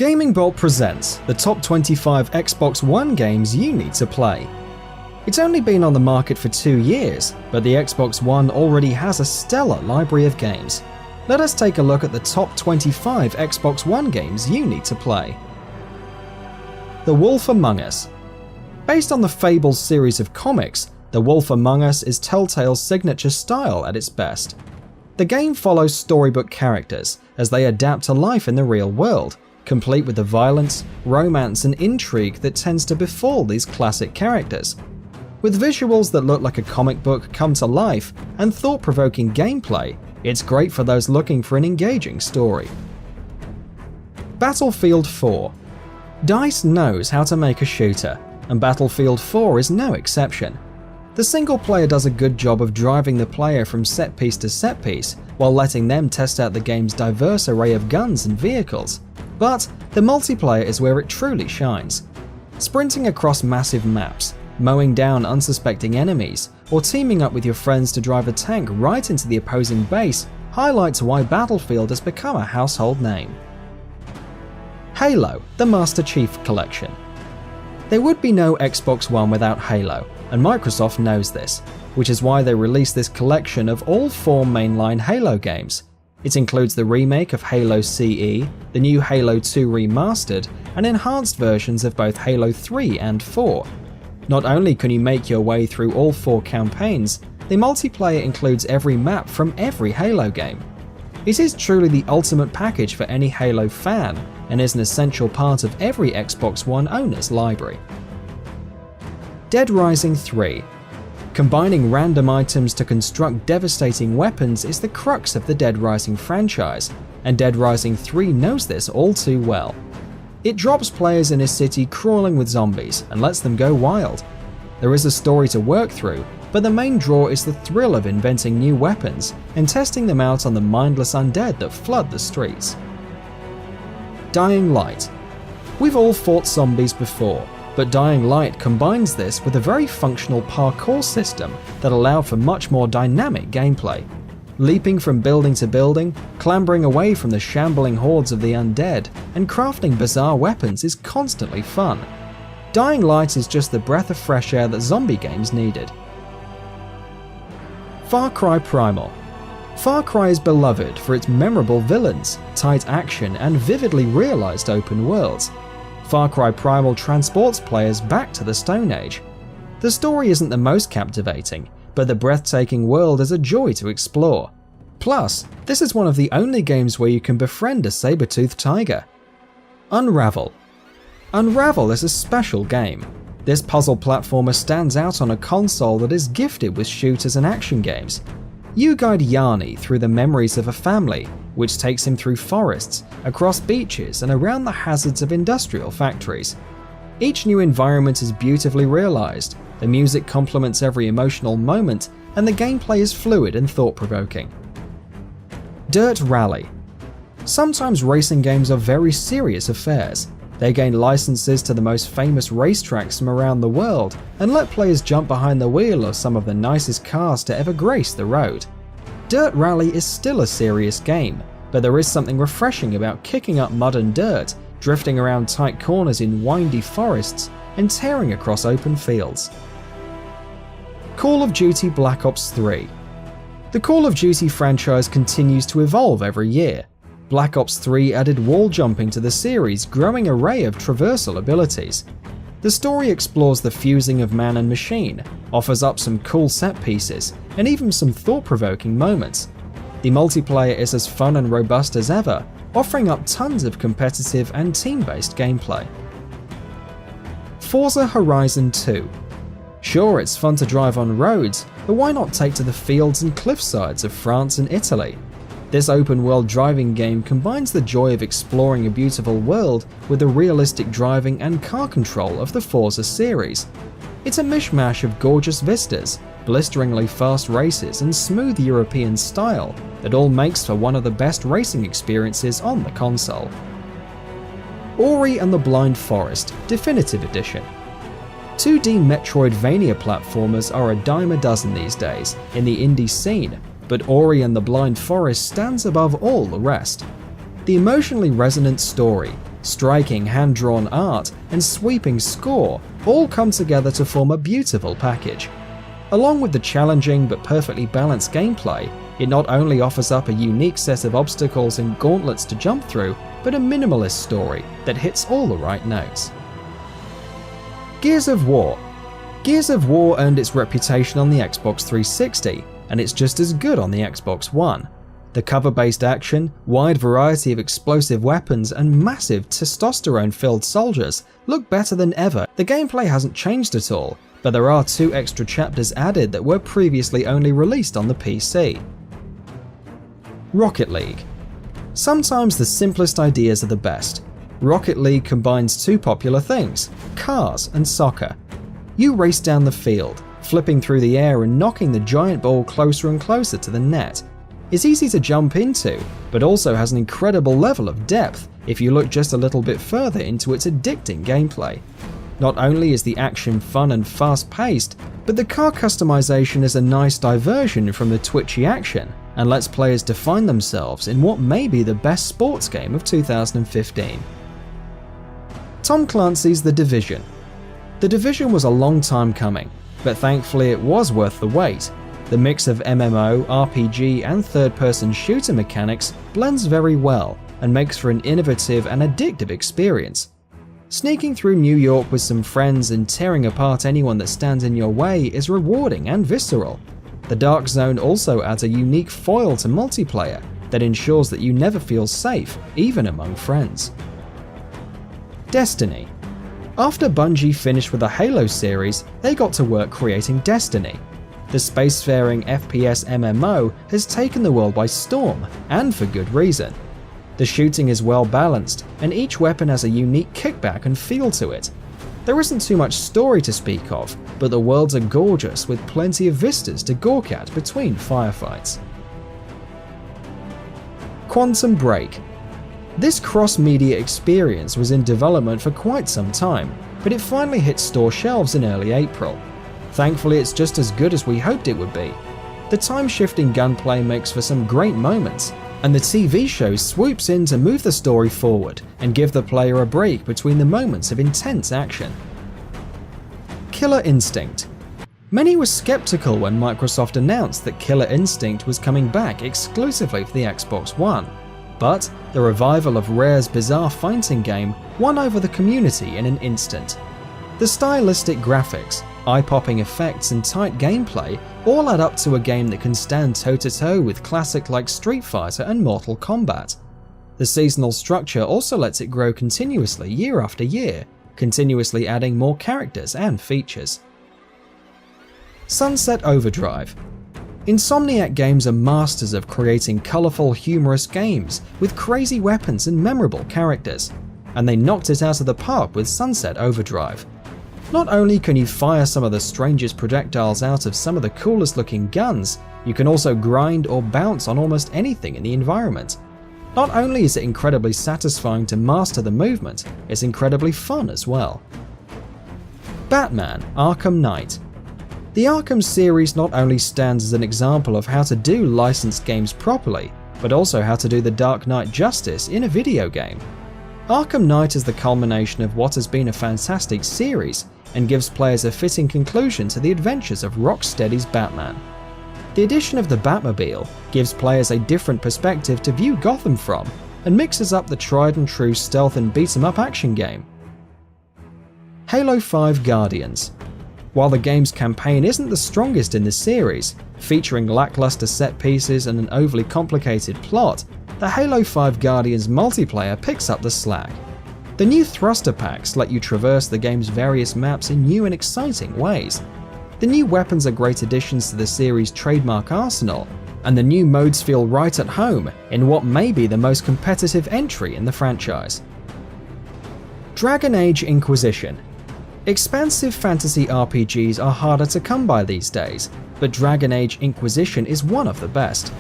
Gaming Bolt presents the top 25 Xbox One games you need to play. It's only been on the market for 2 years, but the Xbox One already has a stellar library of games. Let us take a look at the top 25 Xbox One games you need to play. The Wolf Among Us. Based on the Fables series of comics, The Wolf Among Us is Telltale's signature style at its best. The game follows storybook characters as they adapt to life in the real world, complete with the violence, romance and intrigue that tends to befall these classic characters. With visuals that look like a comic book come to life and thought-provoking gameplay, it's great for those looking for an engaging story. Battlefield 4. DICE knows how to make a shooter, and Battlefield 4 is no exception. The single player does a good job of driving the player from set piece to set piece, while letting them test out the game's diverse array of guns and vehicles. But the multiplayer is where it truly shines. Sprinting across massive maps, mowing down unsuspecting enemies, or teaming up with your friends to drive a tank right into the opposing base highlights why Battlefield has become a household name. Halo, the Master Chief Collection. There would be no Xbox One without Halo, and Microsoft knows this, which is why they released this collection of all 4 mainline Halo games. It includes the remake of Halo CE, the new Halo 2 remastered, and enhanced versions of both Halo 3 and 4. Not only can you make your way through all 4 campaigns, the multiplayer includes every map from every Halo game. It is truly the ultimate package for any Halo fan, and is an essential part of every Xbox One owner's library. Dead Rising 3. Combining random items to construct devastating weapons is the crux of the Dead Rising franchise, and Dead Rising 3 knows this all too well. It drops players in a city crawling with zombies and lets them go wild. There is a story to work through, but the main draw is the thrill of inventing new weapons and testing them out on the mindless undead that flood the streets. Dying Light. We've all fought zombies before, but Dying Light combines this with a very functional parkour system that allows for much more dynamic gameplay. Leaping from building to building, clambering away from the shambling hordes of the undead, and crafting bizarre weapons is constantly fun. Dying Light is just the breath of fresh air that zombie games needed. Far Cry Primal. Far Cry is beloved for its memorable villains, tight action, and vividly realized open worlds. Far Cry Primal transports players back to the Stone Age. The story isn't the most captivating, but the breathtaking world is a joy to explore. Plus, this is one of the only games where you can befriend a saber-toothed tiger. Unravel. Unravel is a special game. This puzzle platformer stands out on a console that is gifted with shooters and action games. You guide Yarny through the memories of a family, which takes him through forests, across beaches, and around the hazards of industrial factories. Each new environment is beautifully realized, the music complements every emotional moment, and the gameplay is fluid and thought-provoking. Dirt Rally. Sometimes racing games are very serious affairs. They gain licenses to the most famous racetracks from around the world and let players jump behind the wheel of some of the nicest cars to ever grace the road. Dirt Rally is still a serious game, but there is something refreshing about kicking up mud and dirt, drifting around tight corners in windy forests, and tearing across open fields. Call of Duty Black Ops 3. The Call of Duty franchise continues to evolve every year. Black Ops 3 added wall jumping to the series' growing array of traversal abilities. The story explores the fusing of man and machine, offers up some cool set pieces, and even some thought-provoking moments. The multiplayer is as fun and robust as ever, offering up tons of competitive and team-based gameplay. Forza Horizon 2. Sure, it's fun to drive on roads, but why not take to the fields and cliffsides of France and Italy? This open-world driving game combines the joy of exploring a beautiful world with the realistic driving and car control of the Forza series. It's a mishmash of gorgeous vistas, blisteringly fast races, and smooth European style that all makes for one of the best racing experiences on the console. Ori and the Blind Forest Definitive Edition. 2D Metroidvania platformers are a dime a dozen these days in the indie scene, but Ori and the Blind Forest stands above all the rest. The emotionally resonant story, Striking hand-drawn art and sweeping score all come together to form a beautiful package. Along with the challenging but perfectly balanced gameplay, it not only offers up a unique set of obstacles and gauntlets to jump through, but a minimalist story that hits all the right notes. Gears of War. Gears of War earned its reputation on the Xbox 360, and it's just as good on the Xbox One. The cover-based action, wide variety of explosive weapons, and massive testosterone-filled soldiers look better than ever. The gameplay hasn't changed at all, but there are 2 extra chapters added that were previously only released on the PC. Rocket League. Sometimes the simplest ideas are the best. Rocket League combines 2 popular things, cars and soccer. You race down the field, flipping through the air and knocking the giant ball closer and closer to the net. It's easy to jump into, but also has an incredible level of depth if you look just a little bit further into its addicting gameplay. Not only is the action fun and fast-paced, but the car customization is a nice diversion from the twitchy action and lets players define themselves in what may be the best sports game of 2015. Tom Clancy's The Division. The Division was a long time coming, but thankfully it was worth the wait. The mix of MMO, RPG, and third-person shooter mechanics blends very well and makes for an innovative and addictive experience. Sneaking through New York with some friends and tearing apart anyone that stands in your way is rewarding and visceral. The Dark Zone also adds a unique foil to multiplayer that ensures that you never feel safe, even among friends. Destiny. After Bungie finished with the Halo series, they got to work creating Destiny. The spacefaring FPS MMO has taken the world by storm, and for good reason. The shooting is well balanced, and each weapon has a unique kickback and feel to it. There isn't too much story to speak of, but the worlds are gorgeous with plenty of vistas to gawk at between firefights. Quantum Break. This cross-media experience was in development for quite some time, but it finally hit store shelves in early April. Thankfully, it's just as good as we hoped it would be. The time-shifting gunplay makes for some great moments, and the TV show swoops in to move the story forward and give the player a break between the moments of intense action. Killer Instinct. Many were skeptical when Microsoft announced that Killer Instinct was coming back exclusively for the Xbox One, but the revival of Rare's bizarre fighting game won over the community in an instant. The stylistic graphics, eye-popping effects and tight gameplay all add up to a game that can stand toe-to-toe with classics like Street Fighter and Mortal Kombat. The seasonal structure also lets it grow continuously year after year, continuously adding more characters and features. Sunset Overdrive. Insomniac Games are masters of creating colourful, humorous games with crazy weapons and memorable characters, and they knocked it out of the park with Sunset Overdrive. Not only can you fire some of the strangest projectiles out of some of the coolest looking guns, you can also grind or bounce on almost anything in the environment. Not only is it incredibly satisfying to master the movement, it's incredibly fun as well. Batman: Arkham Knight. The Arkham series not only stands as an example of how to do licensed games properly, but also how to do the Dark Knight justice in a video game. Arkham Knight is the culmination of what has been a fantastic series and gives players a fitting conclusion to the adventures of Rocksteady's Batman. The addition of the Batmobile gives players a different perspective to view Gotham from and mixes up the tried and true stealth and beat-em-up action game. Halo 5 Guardians. While the game's campaign isn't the strongest in the series, featuring lackluster set pieces and an overly complicated plot, the Halo 5 Guardians multiplayer picks up the slack. The new thruster packs let you traverse the game's various maps in new and exciting ways. The new weapons are great additions to the series' trademark arsenal, and the new modes feel right at home in what may be the most competitive entry in the franchise. Dragon Age Inquisition. Expansive fantasy RPGs are harder to come by these days, but Dragon Age Inquisition is one of the best.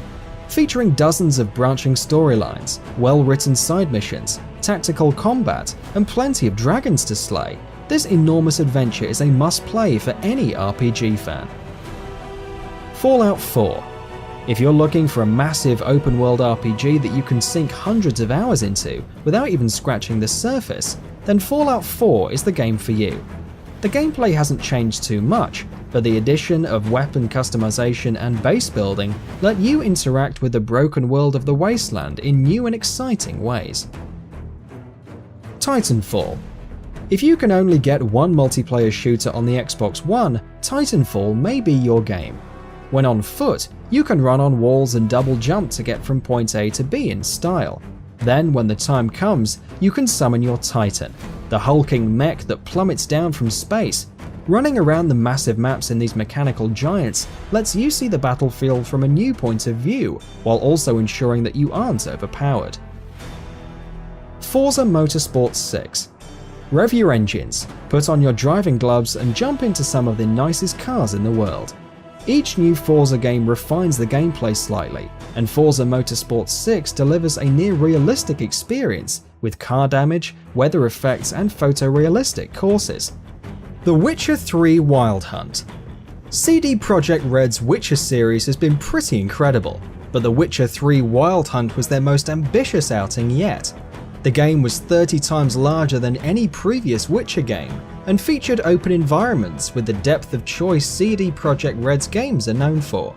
Featuring dozens of branching storylines, well-written side missions, tactical combat, and plenty of dragons to slay, this enormous adventure is a must-play for any RPG fan. Fallout 4. If you're looking for a massive open-world RPG that you can sink hundreds of hours into without even scratching the surface, then Fallout 4 is the game for you. The gameplay hasn't changed too much, but the addition of weapon customization and base building let you interact with the broken world of the Wasteland in new and exciting ways. Titanfall. If you can only get one multiplayer shooter on the Xbox One, Titanfall may be your game. When on foot, you can run on walls and double jump to get from point A to B in style. Then, when the time comes, you can summon your Titan, the hulking mech that plummets down from space. Running around the massive maps in these mechanical giants lets you see the battlefield from a new point of view, while also ensuring that you aren't overpowered. Forza Motorsport 6. Rev your engines, put on your driving gloves and jump into some of the nicest cars in the world. Each new Forza game refines the gameplay slightly, and Forza Motorsport 6 delivers a near-realistic experience with car damage, weather effects, and photorealistic courses. The Witcher 3 Wild Hunt. CD Projekt Red's Witcher series has been pretty incredible, but The Witcher 3 Wild Hunt was their most ambitious outing yet. The game was 30 times larger than any previous Witcher game, and featured open environments with the depth of choice CD Projekt Red's games are known for.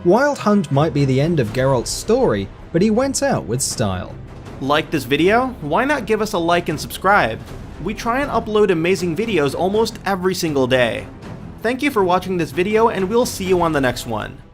Wild Hunt might be the end of Geralt's story, but he went out with style. Like this video? Why not give us a like and subscribe? We try and upload amazing videos almost every single day. Thank you for watching this video, and we'll see you on the next one.